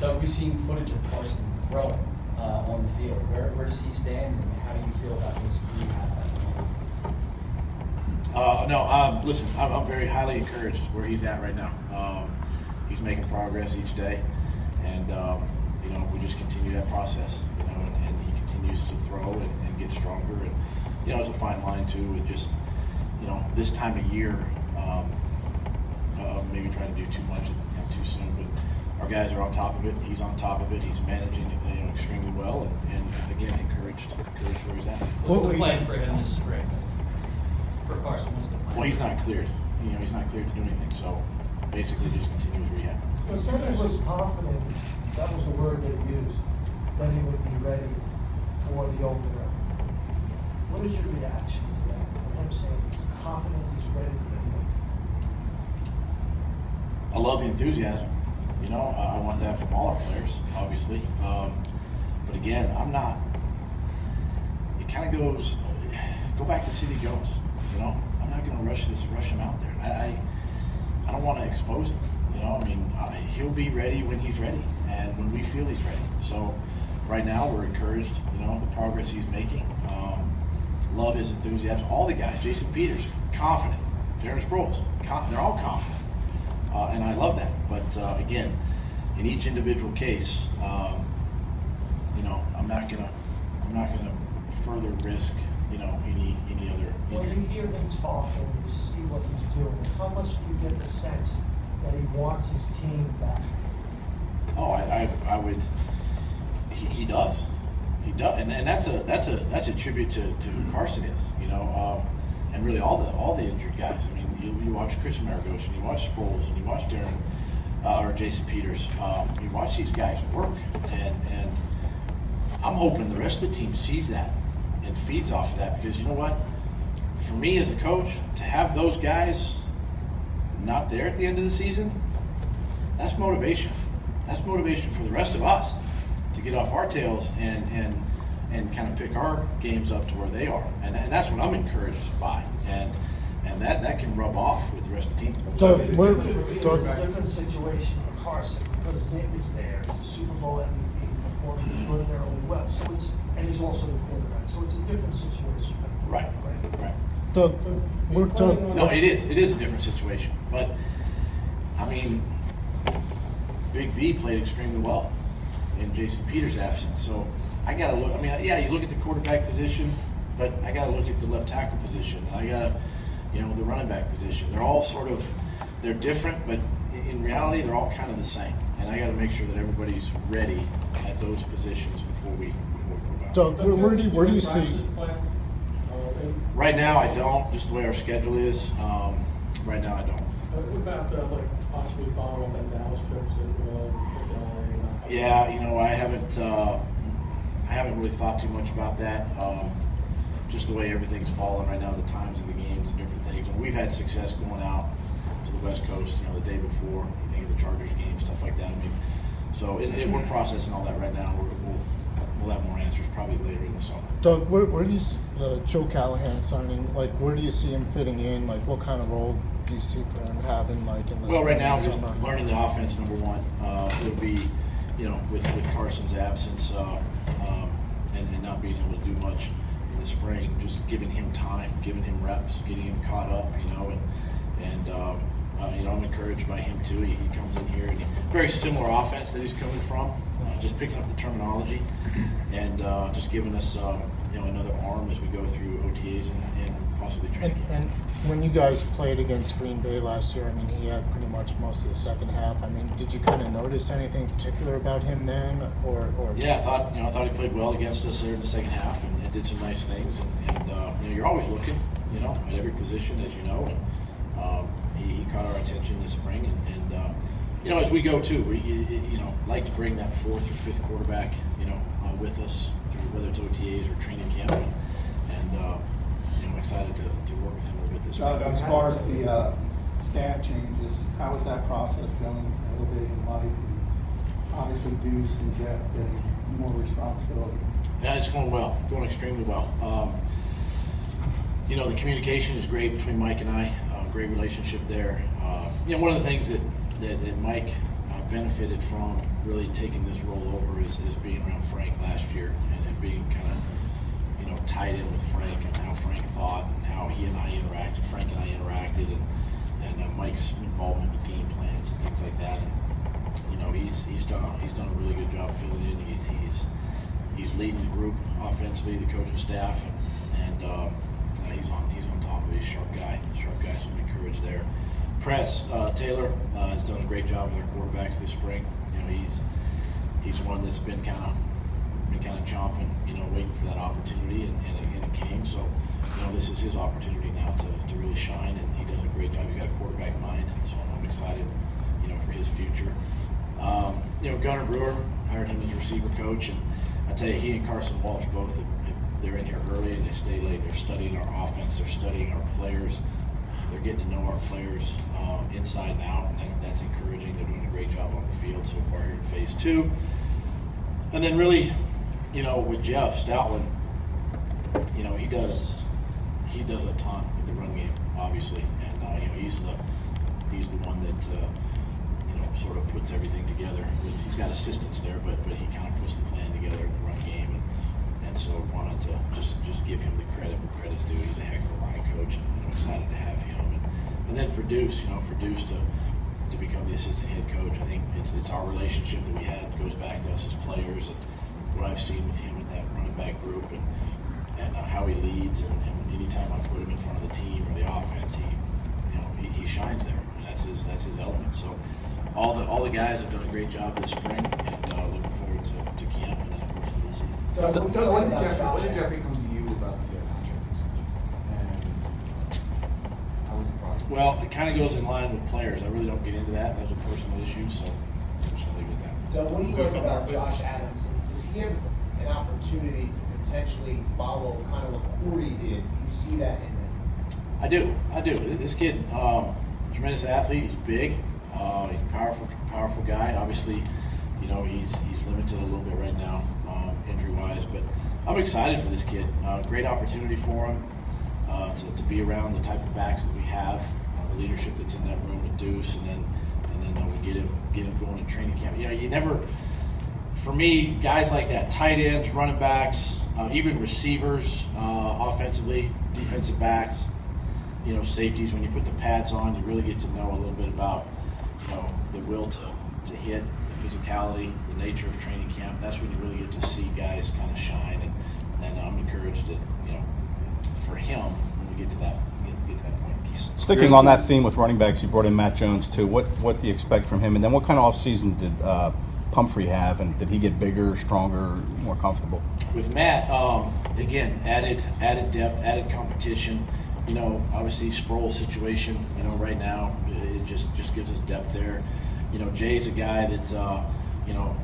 Doug, we've seen footage of Carson throwing on the field. Where does he stand, and how do you feel about his rehab at the moment? Listen, I'm very highly encouraged where he's at right now. He's making progress each day, and we just continue that process. And he continues to throw and get stronger. And it's a fine line too. With just this time of year, maybe trying to do too much too soon, but our guys are on top of it. He's on top of it. He's managing it extremely well, and again, encouraged where he's at. What's the plan for him this spring? For Carson, what's the plan? Well, he's not cleared. He's not cleared to do anything. So basically, just continue his rehab. He said he was confident. That was the word they used. That he would be ready for the opener. What is your reaction to that? I'm saying he's confident he's ready for the opener. I love the enthusiasm. I want that from all our players, obviously. But again, I'm not. It kind of goes. Go back to City Jones. I'm not going to rush him out there. I don't want to expose him. He'll be ready when he's ready, and when we feel he's ready. So right now we're encouraged. The progress he's making. Love his enthusiasm. All the guys. Jason Peters, confident. Darren Sproles, they're all confident. And I love that, but again, in each individual case, I'm not gonna further risk, any other. When you hear him talk and you see what he's doing, how much do you get the sense that he wants his team back? Oh, I would. He does, and that's a tribute to who Carson is, and really all the injured guys. You watch Chris Maragos, and you watch Sproles, and you watch Darren or Jason Peters. You watch these guys work, and I'm hoping the rest of the team sees that and feeds off of that, because you know what? For me as a coach, to have those guys not there at the end of the season, that's motivation. That's motivation for the rest of us to get off our tails and kind of pick our games up to where they are, and that's what I'm encouraged by. And that can rub off with the rest of the team. Doug, it's a different situation for Carson because Nick is there. He's a Super Bowl MVP, performing extraordinarily well. And he's also the quarterback. So it's a different situation. Right. Doug, no, it is a different situation. But Big V played extremely well in Jason Peters' absence. So I got to look. You look at the quarterback position, but I got to look at the left tackle position. I got to. The running back position. They're all they're different, but in reality, they're all kind of the same. And I got to make sure that everybody's ready at those positions before we move on. Doug, where do you see? Right now, I don't. Just the way our schedule is. Right now, I don't. What about possibly following up that Dallas trip? Yeah, I haven't really thought too much about that. Just the way everything's falling right now, the times of the games and different things. And we've had success going out to the West Coast, the day before, think of the Chargers game, stuff like that. So we're processing all that right now. We'll have more answers probably later in the summer. Doug, where do you see Joe Callahan signing? Where do you see him fitting in? What kind of role do you see for him having in the Well, right now, summer? just learning the offense, number one. It'll be, with Carson's absence and not being able to do much in the spring, just giving him time, giving him reps, getting him caught up, I'm encouraged by him too. He comes in here and very similar offense that he's coming from, just picking up the terminology and just giving us another arm as we go through OTAs and possibly training camp. And when you guys played against Green Bay last year, he had pretty much most of the second half. Did you kind of notice anything particular about him then, or? Yeah, I thought he played well against us there in the second half and did some nice things. And you're always looking, at every position, as you know. And he caught our attention this spring. And as we go too, we like to bring that fourth or fifth quarterback, with us through whether it's OTAs or training camp. And I'm excited to work with him a little bit this spring. As far as the staff changes, how is that process going? Elevating Mike, and obviously Deuce and Jeff getting more responsibility. Yeah, it's going well, going extremely well. The communication is great between Mike and I. Great relationship there. One of the things that Mike benefited from really taking this role over is being around Frank last year and being kind of, you know, tied in with Frank and how Frank thought and how he and I interacted, Frank and I interacted, and Mike's involvement with game plans and things like that. And you know, he's done a really good job filling in. He's leading the group offensively, the coaching staff, and he's on top of it. He's a sharp guy, so I'm encouraged there. Press Taylor has done a great job with our quarterbacks this spring. You know, he's one that's been kind of chomping, you know, waiting for that opportunity, and it came. So, you know, this is his opportunity now to really shine, and he does a great job. He's got a quarterback mind, so I'm excited, you know, for his future. You know, Gunnar Brewer, hired him as a receiver coach, and I tell you, he and Carson Wentz both, they're in here early and they stay late. They're studying our offense, they're studying our players, they're getting to know our players inside and out, and that's encouraging. They're doing a great job on the field so far here in phase 2. And then really, you know, with Jeff Stoutland, you know, he does a ton with the run game, obviously, and you know, he's the one that you know, sort of puts everything together. He's got assistants there, but he kind of puts the plan together in the run game, and so wanted to just give him the credit where credit's due. He's a heck of a line coach, and I'm excited to have him. And then for Deuce, you know, to become the assistant head coach, I think it's our relationship that we had goes back to us as players, and what I've seen with him with that running back group, and how he leads, and anytime I put him in front of the team or the offense, he shines there, and that's his element. So all the guys have done a great job this spring, and looking forward to camp and then of course to the season. Doug, when did Jeffrey come to you about the contract extension? And how was the process? Well, it kind of goes in line with players. I really don't get into that as a personal issue, so I'm just going to leave it at that. Doug, what do you like about Josh Adams? Does he have an opportunity to potentially follow kind of what Corey did? Do you see that in him? I do. This kid, tremendous athlete. He's big. He's a powerful guy. Obviously, you know, he's limited a little bit right now, injury-wise. But I'm excited for this kid. Great opportunity for him to be around the type of backs that we have, the leadership that's in that room with Deuce, and then we get him going in training camp. You know, you never. For me, guys like that, tight ends, running backs, even receivers, offensively, defensive backs, you know, safeties. When you put the pads on, you really get to know a little bit about, you know, the will to hit, the physicality, the nature of training camp. That's when you really get to see guys kind of shine, and I'm encouraged that, you know, for him when we get to that point. Sticking on that theme with running backs, you brought in Matt Jones too. What do you expect from him, and then what kind of offseason did Pumphrey have, and did he get bigger, stronger, more comfortable? With Matt, again, added depth, added competition. You know, obviously Sproul's situation, you know, right now, it just gives us depth there. You know, Jay's a guy that's, you know,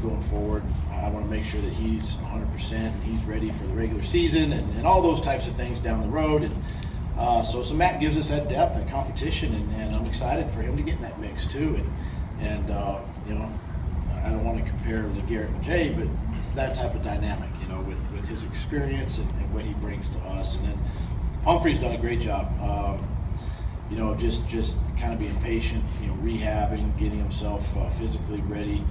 going forward, I want to make sure that he's 100% and he's ready for the regular season and all those types of things down the road. And so Matt gives us that depth, that competition, and I'm excited for him to get in that mix too. And you know, I don't want to compare LeGarrette and Jay, but that type of dynamic, you know, with his experience and what he brings to us. And then Pumphrey's done a great job, you know, just kind of being patient, you know, rehabbing, getting himself physically ready.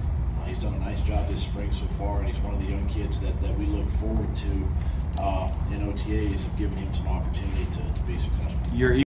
He's done a nice job this spring so far, and he's one of the young kids that we look forward to in OTAs, and giving him some opportunity to be successful.